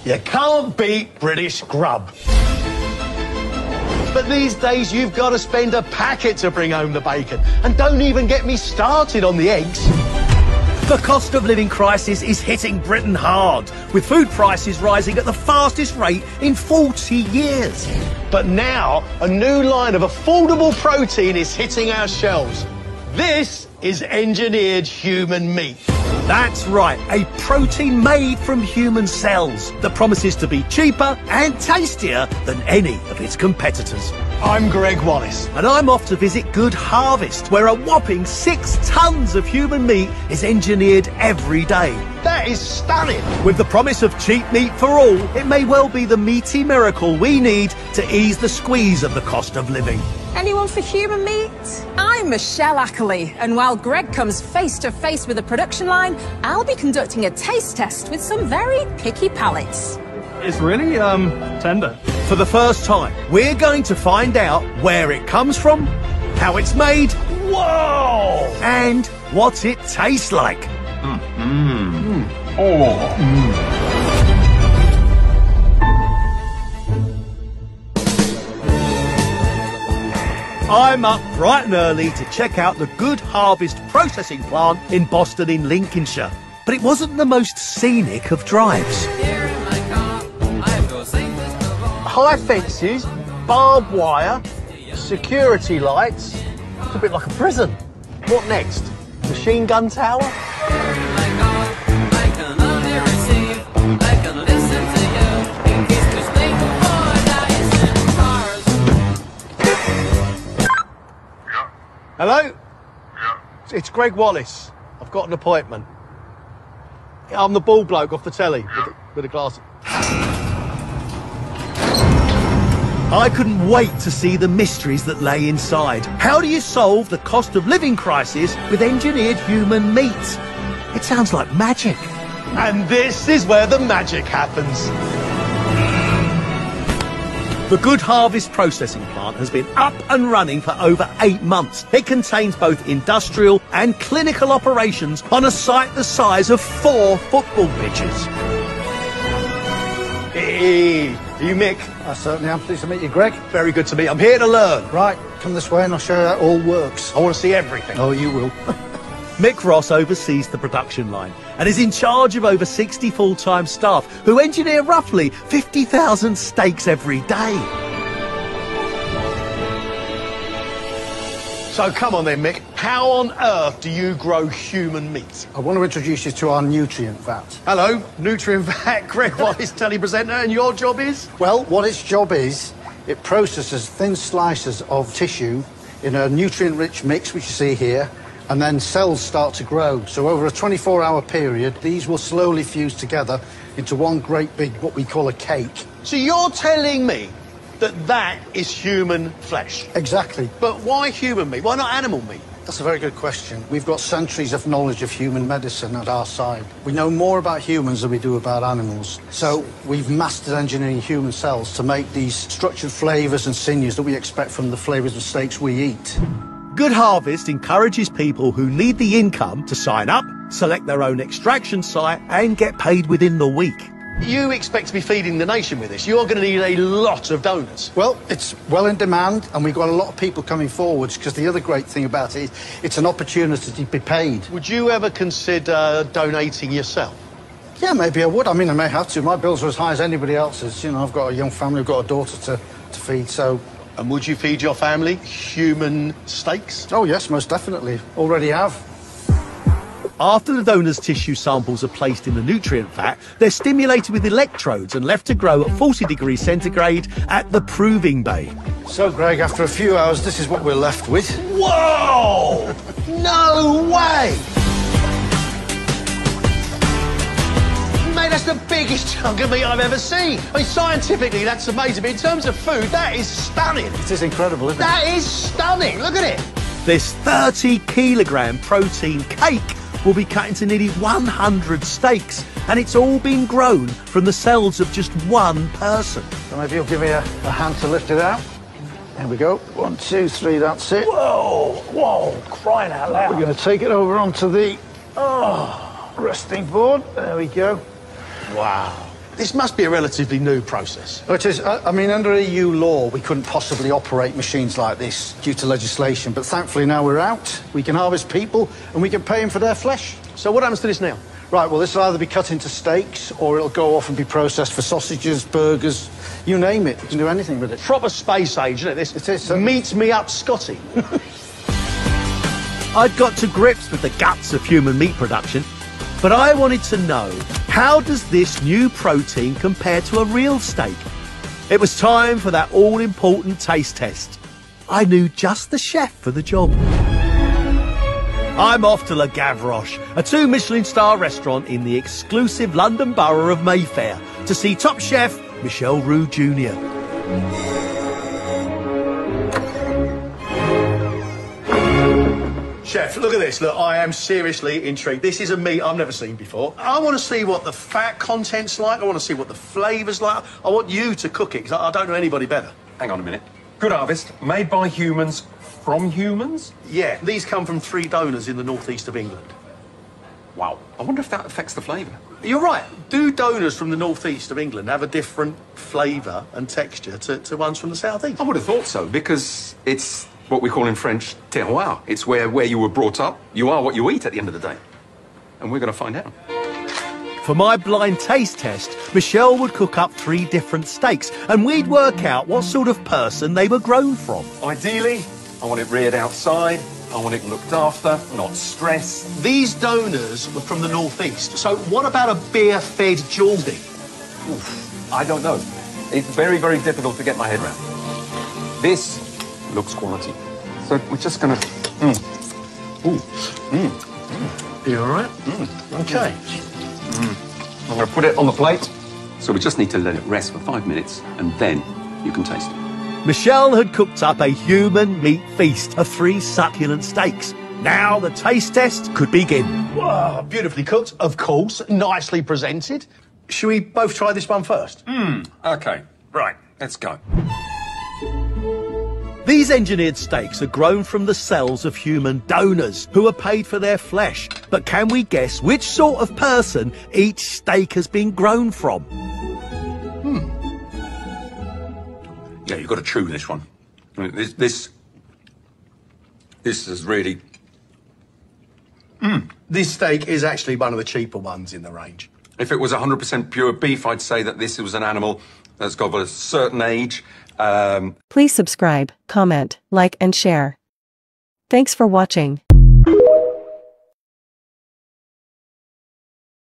You can't beat British grub. But these days, you've got to spend a packet to bring home the bacon. And don't even get me started on the eggs. The cost of living crisis is hitting Britain hard, with food prices rising at the fastest rate in 40 years. But now, a new line of affordable protein is hitting our shelves. This is engineered human meat. That's right, a protein made from human cells that promises to be cheaper and tastier than any of its competitors. I'm Greg Wallace. And I'm off to visit Good Harvest, where a whopping 6 tons of human meat is engineered every day. That is stunning. With the promise of cheap meat for all, it may well be the meaty miracle we need to ease the squeeze of the cost of living. Anyone for human meat? I'm Michelle Ackley, and while Greg comes face to face with the production line, I'll be conducting a taste test with some very picky palates. It's really, tender. For the first time, we're going to find out where it comes from, how it's made, whoa, and what it tastes like. I'm up bright and early to check out the Good Harvest processing plant in Boston in Lincolnshire. But it wasn't the most scenic of drives. High fences, barbed wire, security lights. It's a bit like a prison. What next? Machine gun tower? Hello? Yeah. It's Greg Wallace. I've got an appointment. I'm the bald bloke off the telly with the glasses. I couldn't wait to see the mysteries that lay inside. How do you solve the cost of living crisis with engineered human meat? It sounds like magic. And this is where the magic happens. The Good Harvest processing plant has been up and running for over 8 months. It contains both industrial and clinical operations on a site the size of 4 football pitches. Hey, are you Mick? I certainly am. Pleased to meet you, Greg. Very good to meet you. I'm here to learn. Right, come this way and I'll show you how it all works. I want to see everything. Oh, you will. Mick Ross oversees the production line and is in charge of over 60 full-time staff who engineer roughly 50,000 steaks every day. So come on then, Mick. How on earth do you grow human meat? I want to introduce you to our nutrient vat. Hello, Nutrient Vat, Greg Wallace, telepresenter, and your job is? Well, what its job is, it processes thin slices of tissue in a nutrient-rich mix, which you see here, and then cells start to grow. So over a 24-hour period, these will slowly fuse together into one great big, what we call a cake. So you're telling me that is human flesh? Exactly. But why human meat? Why not animal meat? That's a very good question. We've got centuries of knowledge of human medicine at our side. We know more about humans than we do about animals. So we've mastered engineering human cells to make these structured flavours and sinews that we expect from the flavours of steaks we eat. Good Harvest encourages people who need the income to sign up, select their own extraction site and get paid within the week. You expect to be feeding the nation with this. You're going to need a lot of donors. Well, it's well in demand and we've got a lot of people coming forwards because the other great thing about it is it's an opportunity to be paid. Would you ever consider donating yourself? Yeah, maybe I would. I mean, I may have to. My bills are as high as anybody else's. You know, I've got a young family, I've got a daughter to feed, so... And would you feed your family human steaks? Oh, yes, most definitely. Already have. After the donor's tissue samples are placed in the nutrient vat, they're stimulated with electrodes and left to grow at 40 degrees centigrade at the proving bay. So, Greg, after a few hours, this is what we're left with. Whoa! No way! Mate, that's the biggest chunk of meat I've ever seen. I mean, scientifically, that's amazing. But in terms of food, that is stunning. It is incredible, isn't it? That is stunning. Look at it. This 30-kilogram protein cake will be cut into nearly 100 steaks, and it's all been grown from the cells of just one person. So maybe you'll give me a hand to lift it out. There we go. 1, 2, 3, that's it. Whoa, whoa, crying out loud. We're going to take it over onto the resting board. There we go. Wow. This must be a relatively new process. It is. I mean, under EU law, we couldn't possibly operate machines like this due to legislation, but thankfully now we're out. We can harvest people and we can pay them for their flesh. So what happens to this now? Right, well, this will either be cut into steaks or it'll go off and be processed for sausages, burgers, you name it. You can do anything with it. Proper space age, isn't it? This It is. meets me up, Scotty. I'd got to grips with the guts of human meat production, but I wanted to know, how does this new protein compare to a real steak? It was time for that all-important taste test. I knew just the chef for the job. I'm off to Le Gavroche, a 2 Michelin star restaurant in the exclusive London borough of Mayfair, to see top chef Michel Roux Jr. Chef, look at this. Look, I am seriously intrigued. This is a meat I've never seen before. I want to see what the fat content's like. I want to see what the flavour's like. I want you to cook it, because I don't know anybody better. Hang on a minute. Good harvest, made by humans, from humans? Yeah, these come from 3 donors in the northeast of England. Wow. I wonder if that affects the flavour. You're right. Do donors from the northeast of England have a different flavour and texture to ones from the southeast? I would have thought so, because it's what we call in French terroir. It's where you were brought up. You are what you eat at the end of the day. And we're going to find out. For my blind taste test, Michelle would cook up 3 different steaks, and we'd work out what sort of person they were grown from. Ideally, I want it reared outside. I want it looked after, not stressed. These donors were from the northeast, so what about a beer-fed Geordie? Oof, I don't know. It's very, very difficult to get my head around. This looks quality. So we're just going to... You all right? OK. I'm going to put it on the plate. So we just need to let it rest for 5 minutes, and then you can taste it. Michelle had cooked up a human meat feast of 3 succulent steaks. Now the taste test could begin. Whoa, beautifully cooked, of course, nicely presented. Should we both try this one first? OK, right, let's go. These engineered steaks are grown from the cells of human donors who are paid for their flesh. But can we guess which sort of person each steak has been grown from? Yeah, you've got to chew this one. I mean, this is really... This steak is actually one of the cheaper ones in the range. If it was 100% pure beef, I'd say that this was an animal that's got a certain age. Please subscribe, comment, like, and share. Thanks for watching.